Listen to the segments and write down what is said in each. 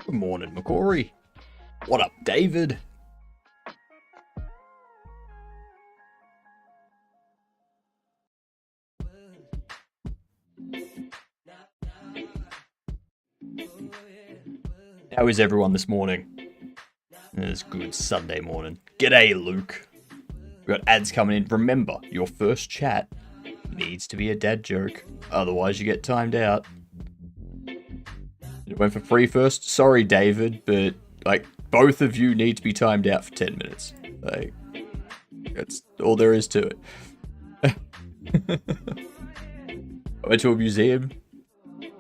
Good morning, McCory. What up, David? How is everyone this morning? It's good Sunday morning. G'day, Luke. We've got ads coming in. Remember, your first chat needs to be a dad joke. Otherwise, you get timed out. It went for free first. Sorry, David, but, both of you need to be timed out for 10 minutes. That's all there is to it. I went to a museum.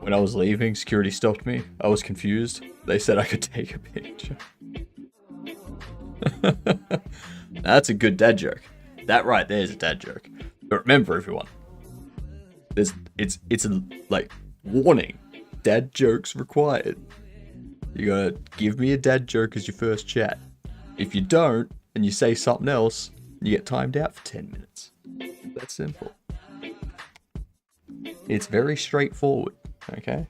When I was leaving, security stopped me. I was confused. They said I could take a picture. That's a good dad joke. That right there is a dad joke. But remember, everyone, it's a warning. Dad jokes required. You gotta give me a dad joke as your first chat. If you don't, and you say something else, you get timed out for 10 minutes. That's simple. It's very straightforward, okay?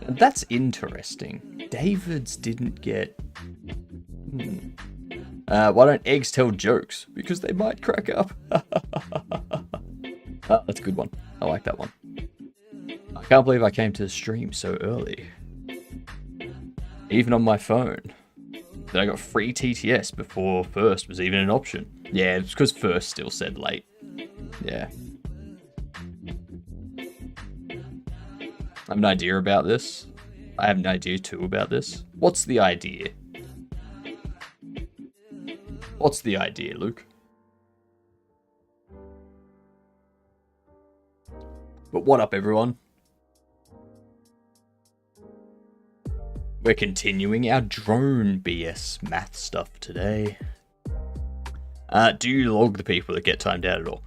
That's interesting. David's didn't get... why don't eggs tell jokes? Because they might crack up. That's a good one. I like that one. I can't believe I came to the stream so early. Even on my phone. That I got free TTS before first was even an option. Yeah, it's because first still said late. Yeah. I have an idea about this. I have an idea too about this. What's the idea? What's the idea, Luke? But what up, everyone? We're continuing our drone BS math stuff today. Do you log the people that get timed out at all?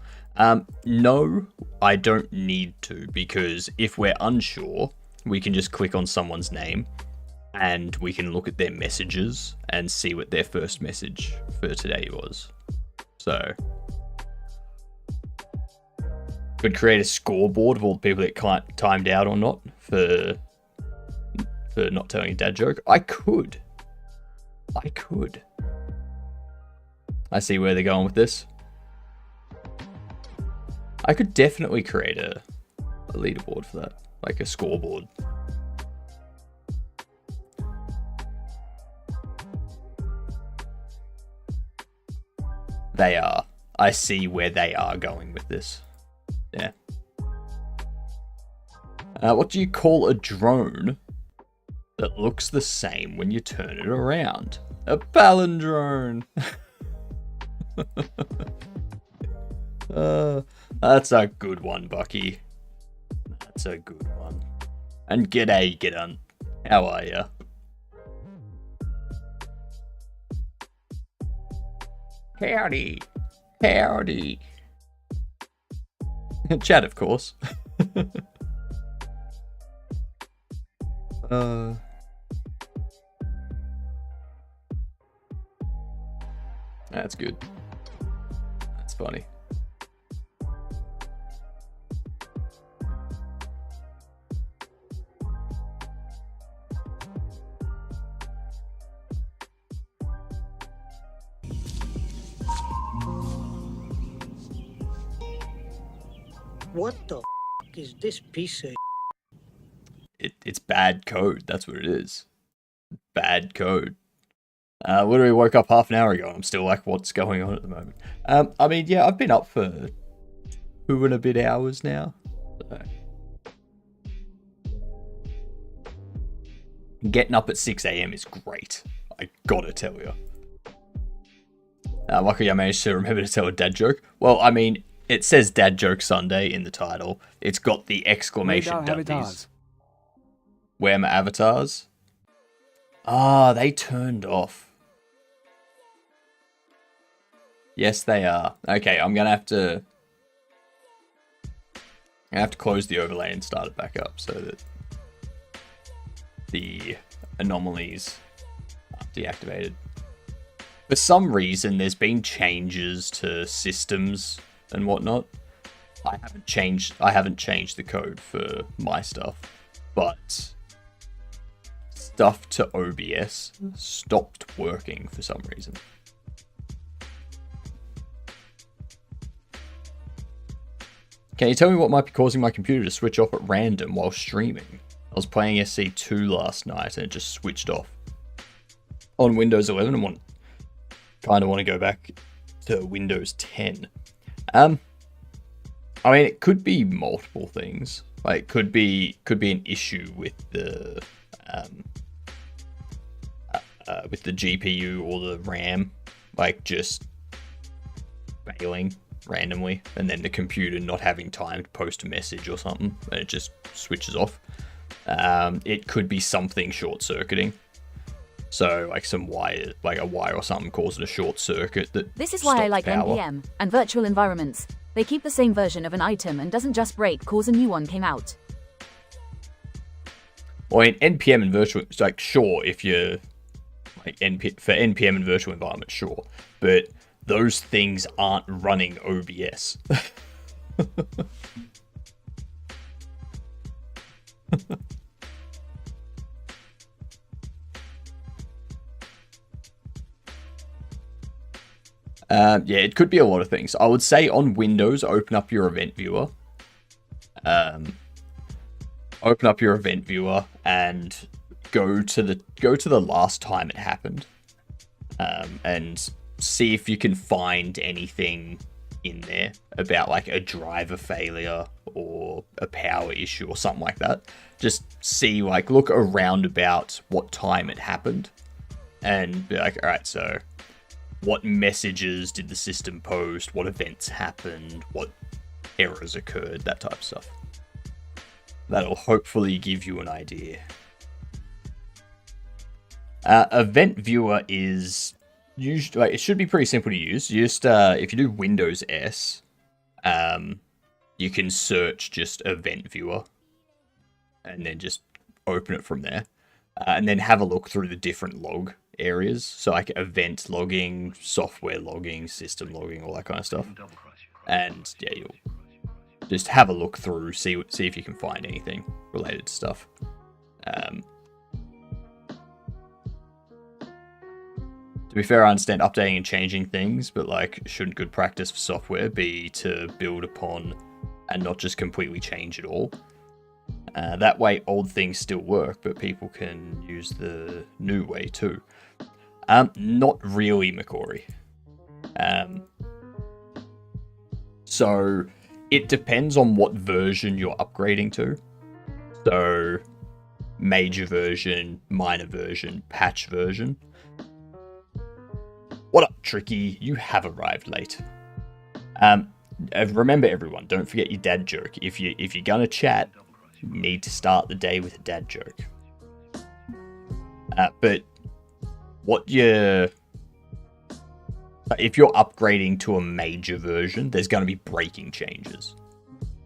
No, I don't need to, because if we're unsure, we can just click on someone's name and we can look at their messages and see what their first message for today was. So, could create a scoreboard of all the people that timed out or not for not telling a dad joke. I could. I see where they're going with this. I could definitely create a leaderboard for that, like a scoreboard. They are. I see where they are going with this. Yeah. What do you call a drone that looks the same when you turn it around? A palindrome. That's a good one, Bucky. That's a good one. And g'day, Gideon. How are ya? Howdy. Howdy. Chat, of course. That's good. That's funny. What the is this piece of... It's bad code. That's what it is. Bad code. Literally woke up half an hour ago and I'm still like, what's going on at the moment? I mean, yeah, I've been up for 2.5 hours now. So. Getting up at 6 a.m. is great. I gotta tell you. Luckily I managed to remember to tell a dad joke. Well, I mean, it says Dad Joke Sunday in the title. It's got the exclamation Dundies. Where my avatars? Ah, they turned off. Yes, they are. Okay, I'm gonna have to close the overlay and start it back up so that the anomalies are deactivated. for some reason, there's been changes to systems and whatnot. I haven't changed the code for my stuff, but stuff to OBS stopped working for some reason. Can you tell me what might be causing my computer to switch off at random while streaming? I was playing SC2 last night and it just switched off. On Windows 11, I kind of want to go back to Windows 10. I mean, it could be multiple things. Like, could be an issue with the GPU or the RAM, like just failing randomly, and then the computer not having time to post a message or something, and it just switches off. It could be something short-circuiting. So, like some wire, like a wire or something causing a short circuit that This is why I like power. NPM and virtual environments. They keep the same version of an item and doesn't just break cause a new one came out. Well, in NPM and virtual, it's like, sure, if you're like for NPM and virtual environment, sure, but those things aren't running OBS. Yeah, it could be a lot of things. I would say on Windows, open up your event viewer. Open up your event viewer and go to the last time it happened, and see if you can find anything in there about like a driver failure or a power issue or something like that. Just see, like, look around about what time it happened and be like, all right, so what messages did the system post? What events happened? What errors occurred? That type of stuff. That'll hopefully give you an idea. Event viewer is usually, like, it should be pretty simple to use. You just if you do Windows S, you can search just event viewer, and then just open it from there, and then have a look through the different log areas. So like event logging, software logging, system logging, all that kind of stuff. And yeah, you'll just have a look through, see if you can find anything related to stuff. To be fair, I understand updating and changing things, but like, shouldn't good practice for software be to build upon and not just completely change it all? That way old things still work, but people can use the new way too. Not really, McCory. So it depends on what version you're upgrading to. So major version, minor version, patch version. What up, Tricky? You have arrived late. Remember, everyone, don't forget your dad joke. If you're gonna chat, you need to start the day with a dad joke. But if you're upgrading to a major version, there's going to be breaking changes,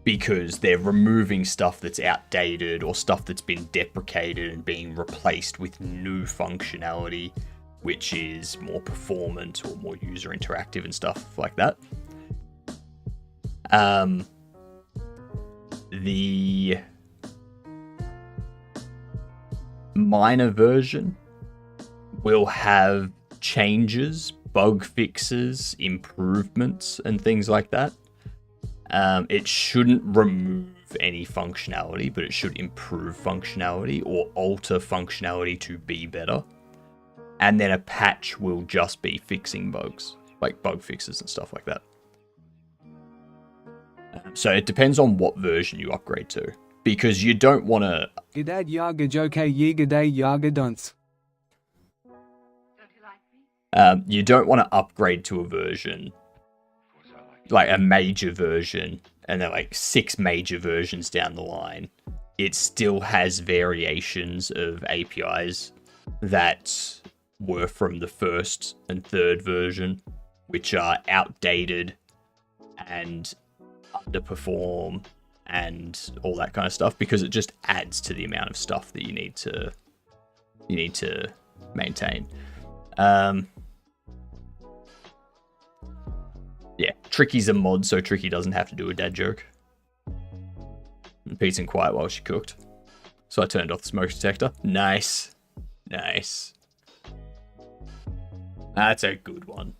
because they're removing stuff that's outdated or stuff that's been deprecated and being replaced with new functionality, which is more performant or more user interactive and stuff like that. The minor version will have changes, bug fixes, improvements, and things like that. It shouldn't remove any functionality, but it should improve functionality or alter functionality to be better. And then a patch will just be fixing bugs, like bug fixes and stuff like that. So it depends on what version you upgrade to, because you don't want to... G'day yaga joke yigaday yaga dunce. You don't want to upgrade to a version, like a major version, and then like 6 major versions down the line. It still has variations of APIs that were from the first and third version, which are outdated and underperform and all that kind of stuff, because it just adds to the amount of stuff that you need to maintain. Tricky's a mod, so Tricky doesn't have to do a dad joke. And peace and quiet while she cooked. So I turned off the smoke detector. Nice. Nice. That's a good one.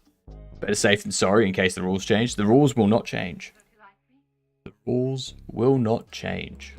Better safe than sorry in case the rules change. The rules will not change. The rules will not change.